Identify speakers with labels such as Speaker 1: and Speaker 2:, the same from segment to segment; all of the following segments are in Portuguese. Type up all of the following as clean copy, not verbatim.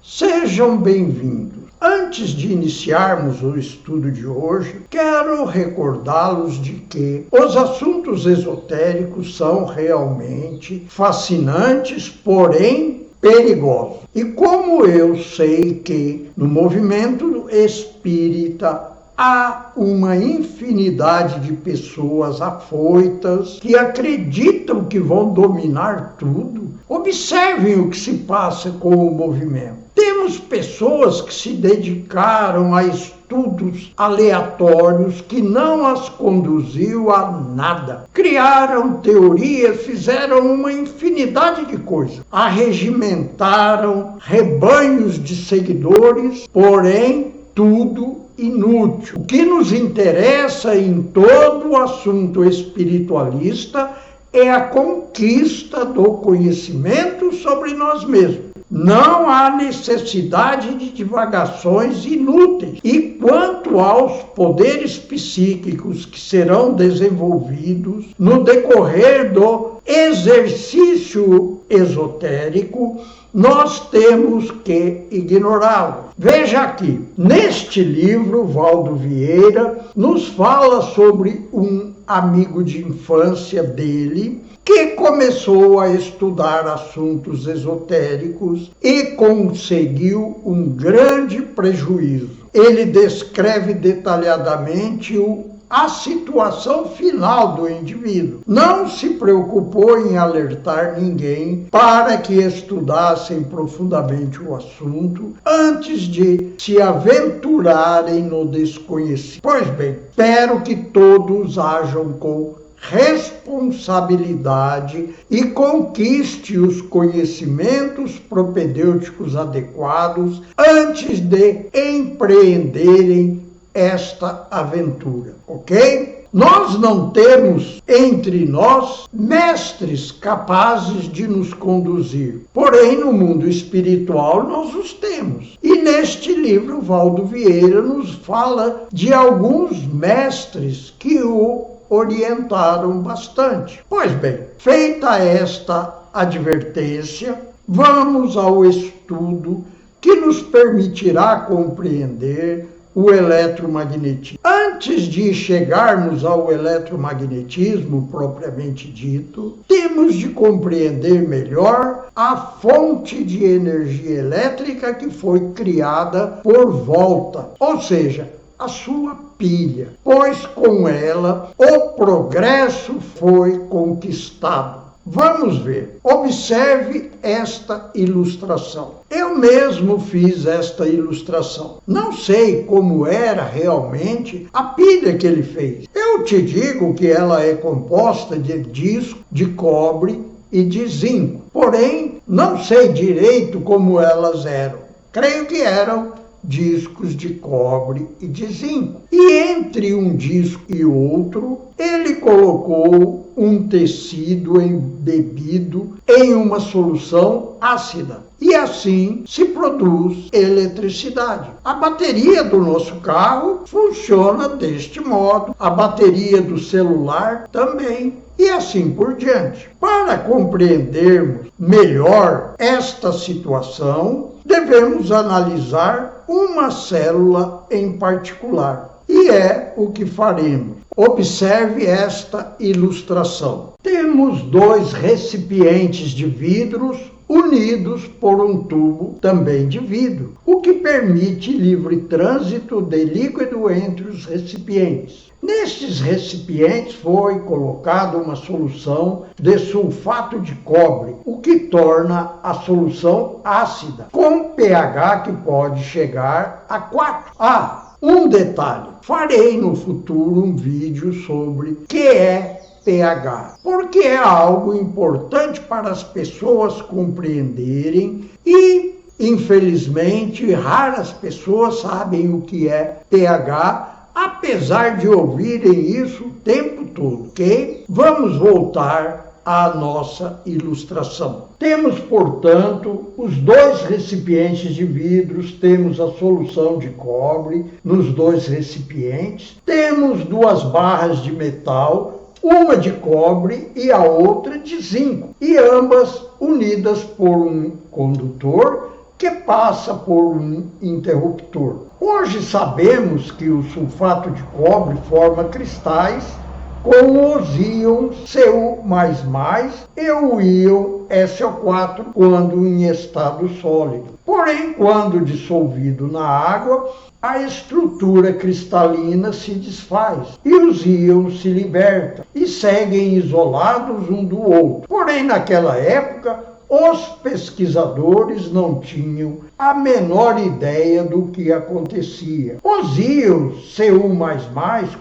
Speaker 1: Sejam bem-vindos. Antes de iniciarmos o estudo de hoje, quero recordá-los de que os assuntos esotéricos são realmente fascinantes, porém perigosos. E como eu sei que no movimento espírita há uma infinidade de pessoas afoitas que acreditam que vão dominar tudo, observem o que se passa com o movimento. Temos pessoas que se dedicaram a estudos aleatórios que não as conduziu a nada. Criaram teorias, fizeram uma infinidade de coisas. Arregimentaram rebanhos de seguidores, porém tudo inútil. O que nos interessa em todo o assunto espiritualista é a conquista do conhecimento sobre nós mesmos. Não há necessidade de divagações inúteis. E quanto aos poderes psíquicos que serão desenvolvidos no decorrer do exercício esotérico, nós temos que ignorá-lo. Veja aqui, neste livro, Valdo Vieira nos fala sobre um amigo de infância dele que começou a estudar assuntos esotéricos e conseguiu um grande prejuízo. Ele descreve detalhadamente a situação final do indivíduo. Não se preocupou em alertar ninguém para que estudassem profundamente o assunto antes de se aventurarem no desconhecido. Pois bem, espero que todos hajam com responsabilidade e conquiste os conhecimentos propedêuticos adequados antes de empreenderem esta aventura, ok? Nós não temos entre nós mestres capazes de nos conduzir, porém no mundo espiritual nós os temos. E neste livro, Valdo Vieira nos fala de alguns mestres que o orientaram bastante. Pois bem, feita esta advertência, vamos ao estudo que nos permitirá compreender o eletromagnetismo. Antes de chegarmos ao eletromagnetismo propriamente dito, temos de compreender melhor a fonte de energia elétrica que foi criada por volta, ou seja, a sua pilha, pois com ela o progresso foi conquistado. Vamos ver. Observe esta ilustração. Eu mesmo fiz esta ilustração. Não sei como era realmente a pilha que ele fez. Eu te digo que ela é composta de disco, de cobre e de zinco. Porém, não sei direito como elas eram. Creio que eram discos de cobre e de zinco. E entre um disco e outro, ele colocou um tecido embebido em uma solução ácida. E assim se produz eletricidade. A bateria do nosso carro funciona deste modo, a bateria do celular também. E assim por diante. Para compreendermos melhor esta situação, devemos analisar uma célula em particular. E é o que faremos. Observe esta ilustração. Temos dois recipientes de vidros unidos por um tubo também de vidro, o que permite livre trânsito de líquido entre os recipientes. Nestes recipientes foi colocada uma solução de sulfato de cobre, o que torna a solução ácida, com pH que pode chegar a 4. Um detalhe, farei no futuro um vídeo sobre o que é pH, porque é algo importante para as pessoas compreenderem e, infelizmente, raras pessoas sabem o que é pH, apesar de ouvirem isso o tempo todo, ok? Vamos voltar à nossa ilustração. Temos, portanto, os dois recipientes de vidros, temos a solução de cobre nos dois recipientes, temos duas barras de metal, uma de cobre e a outra de zinco, e ambas unidas por um condutor que passa por um interruptor. Hoje sabemos que o sulfato de cobre forma cristais com os íons Cu++ e o íon SO4 quando em estado sólido. Porém, quando dissolvido na água, a estrutura cristalina se desfaz e os íons se libertam e seguem isolados um do outro. Porém, naquela época, os pesquisadores não tinham a menor ideia do que acontecia. Os íons Cu++,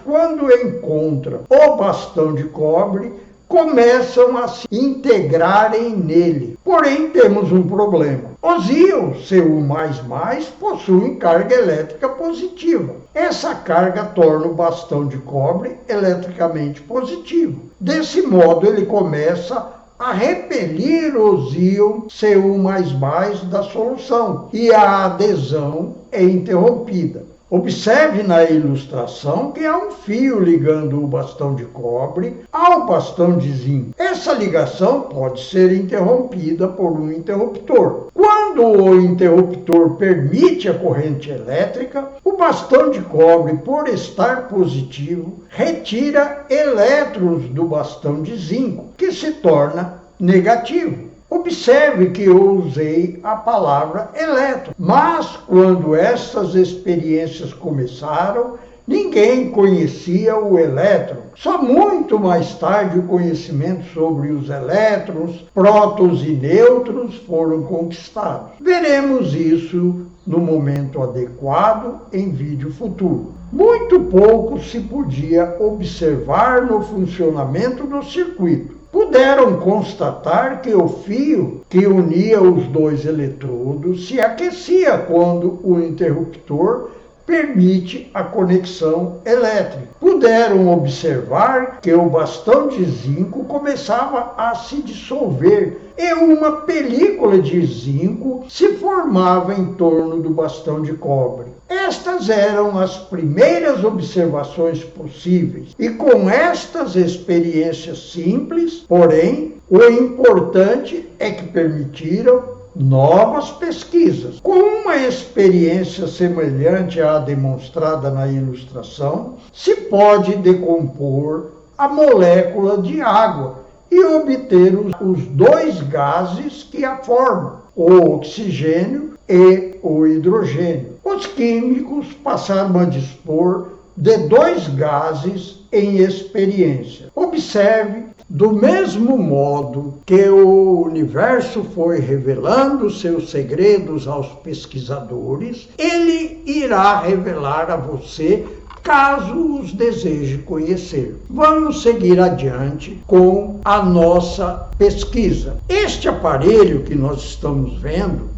Speaker 1: quando encontram o bastão de cobre, começam a se integrarem nele. Porém, temos um problema. Os íons Cu++ possuem carga elétrica positiva. Essa carga torna o bastão de cobre eletricamente positivo. Desse modo, ele começa a repelir os íons Cu++ da solução e a adesão é interrompida. Observe na ilustração que há um fio ligando o bastão de cobre ao bastão de zinco. Essa ligação pode ser interrompida por um interruptor. Quando o interruptor permite a corrente elétrica, o bastão de cobre, por estar positivo, retira elétrons do bastão de zinco, que se torna negativo. Observe que eu usei a palavra elétron, mas quando essas experiências começaram, ninguém conhecia o elétron. Só muito mais tarde o conhecimento sobre os elétrons, prótons e nêutrons foram conquistados. Veremos isso no momento adequado em vídeo futuro. Muito pouco se podia observar no funcionamento do circuito. Puderam constatar que o fio que unia os dois eletrodos se aquecia quando o interruptor permite a conexão elétrica. Puderam observar que o bastão de zinco começava a se dissolver e uma película de zinco se formava em torno do bastão de cobre. Estas eram as primeiras observações possíveis, e com estas experiências simples, porém, o importante é que permitiram novas pesquisas. Com uma experiência semelhante à demonstrada na ilustração, se pode decompor a molécula de água e obter os dois gases que a formam, o oxigênio e o hidrogênio. Os químicos passaram a dispor de dois gases em experiência. Observe, do mesmo modo que o universo foi revelando seus segredos aos pesquisadores, ele irá revelar a você caso os deseje conhecer. Vamos seguir adiante com a nossa pesquisa. Este aparelho que nós estamos vendo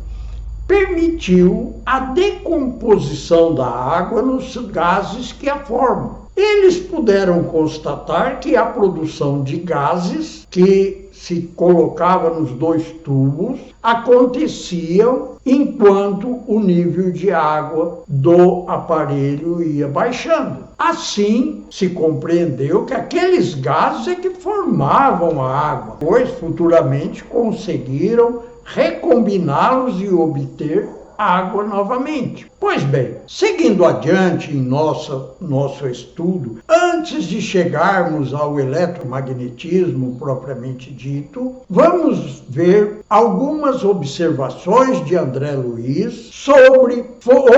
Speaker 1: permitiu a decomposição da água nos gases que a formam. Eles puderam constatar que a produção de gases que se colocava nos dois tubos aconteciam enquanto o nível de água do aparelho ia baixando. Assim, se compreendeu que aqueles gases é que formavam a água, pois futuramente conseguiram recombiná-los e obter água novamente. Pois bem, seguindo adiante em nosso estudo, antes de chegarmos ao eletromagnetismo propriamente dito, vamos ver algumas observações de André Luiz sobre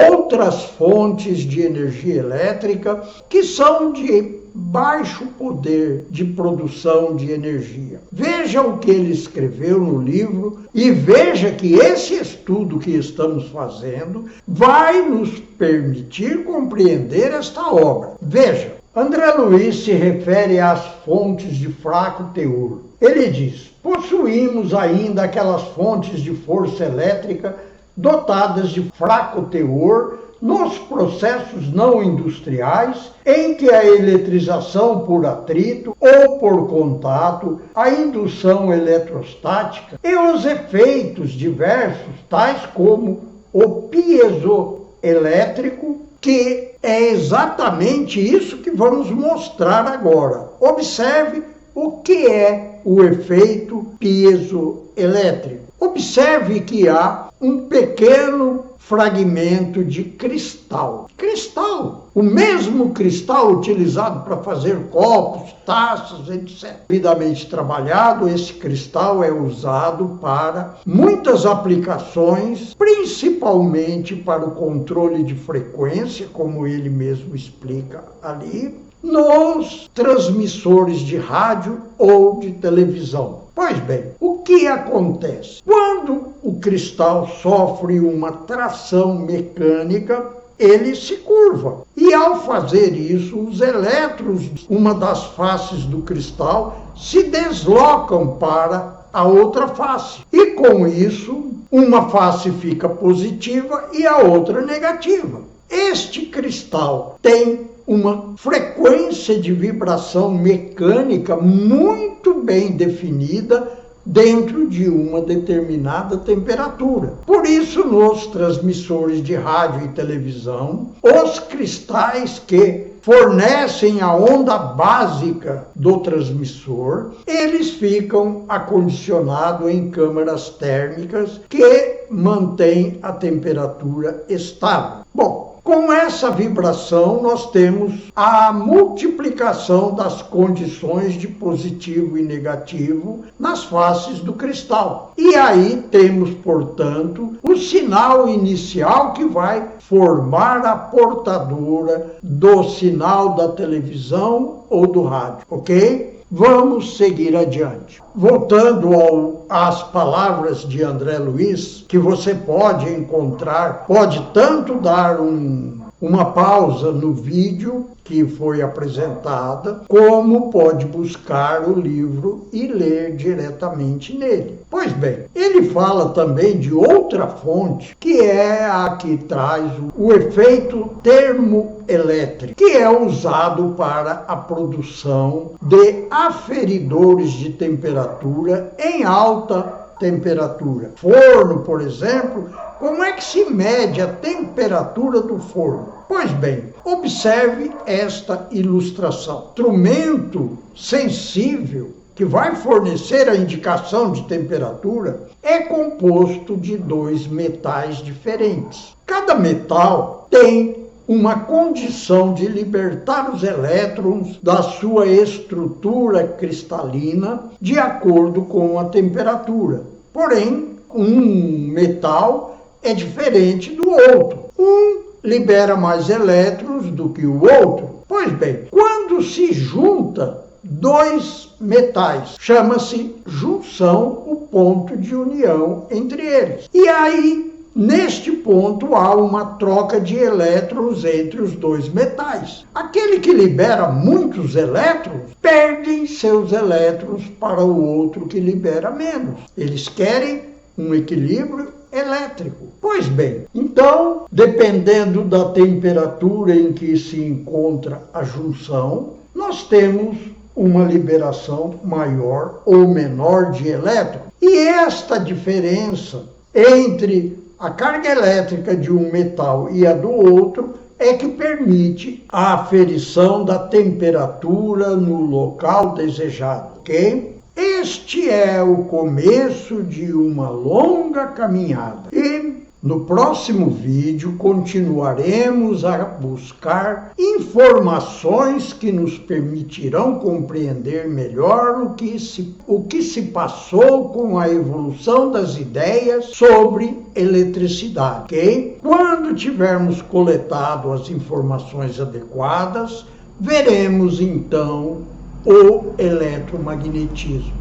Speaker 1: outras fontes de energia elétrica que são de baixo poder de produção de energia. Veja o que ele escreveu no livro e veja que esse estudo que estamos fazendo vai nos permitir compreender esta obra. Veja, André Luiz se refere às fontes de fraco teor. Ele diz: possuímos ainda aquelas fontes de força elétrica dotadas de fraco teor nos processos não industriais, em que a eletrização por atrito ou por contato, a indução eletrostática e os efeitos diversos, tais como o piezoelétrico, que é exatamente isso que vamos mostrar agora. Observe o que é o efeito piezoelétrico. Observe que há um pequeno fragmento de cristal. Cristal! O mesmo cristal utilizado para fazer copos, taças, etc. Devidamente trabalhado, esse cristal é usado para muitas aplicações, principalmente para o controle de frequência, como ele mesmo explica ali, nos transmissores de rádio ou de televisão. Pois bem, o que acontece? Quando o cristal sofre uma tração mecânica, ele se curva. E ao fazer isso, os elétrons, uma das faces do cristal, se deslocam para a outra face. E com isso, uma face fica positiva e a outra negativa. Este cristal tem uma frequência de vibração mecânica muito bem definida dentro de uma determinada temperatura. Por isso, nos transmissores de rádio e televisão, os cristais que fornecem a onda básica do transmissor, eles ficam acondicionados em câmaras térmicas que mantêm a temperatura estável. Bom, com essa vibração, nós temos a multiplicação das condições de positivo e negativo nas faces do cristal. E aí temos, portanto, o sinal inicial que vai formar a portadora do sinal da televisão ou do rádio, ok? Vamos seguir adiante. Voltando às palavras de André Luiz, que você pode encontrar, pode tanto dar uma pausa no vídeo que foi apresentada, como pode buscar o livro e ler diretamente nele. Pois bem, ele fala também de outra fonte, que é a que traz o efeito termoelétrico, que é usado para a produção de aferidores de temperatura em alta temperatura. Forno, por exemplo, como é que se mede a temperatura do forno? Pois bem, observe esta ilustração. Instrumento sensível que vai fornecer a indicação de temperatura é composto de dois metais diferentes. Cada metal tem uma condição de libertar os elétrons da sua estrutura cristalina de acordo com a temperatura. Porém, um metal é diferente do outro. Um libera mais elétrons do que o outro. Pois bem, quando se junta dois metais, chama-se junção o ponto de união entre eles. E aí, neste ponto, há uma troca de elétrons entre os dois metais. Aquele que libera muitos elétrons, perde seus elétrons para o outro que libera menos. Eles querem um equilíbrio elétrico. Pois bem, então, dependendo da temperatura em que se encontra a junção, nós temos uma liberação maior ou menor de elétrons. E esta diferença entre a carga elétrica de um metal e a do outro é que permite a aferição da temperatura no local desejado, ok? Este é o começo de uma longa caminhada. E no próximo vídeo continuaremos a buscar informações que nos permitirão compreender melhor o que se passou com a evolução das ideias sobre eletricidade, ok? Quando tivermos coletado as informações adequadas, veremos então o eletromagnetismo.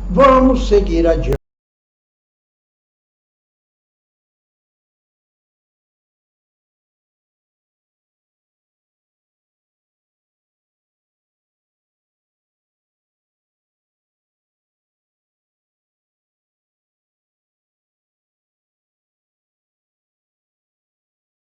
Speaker 1: Vamos seguir adiante.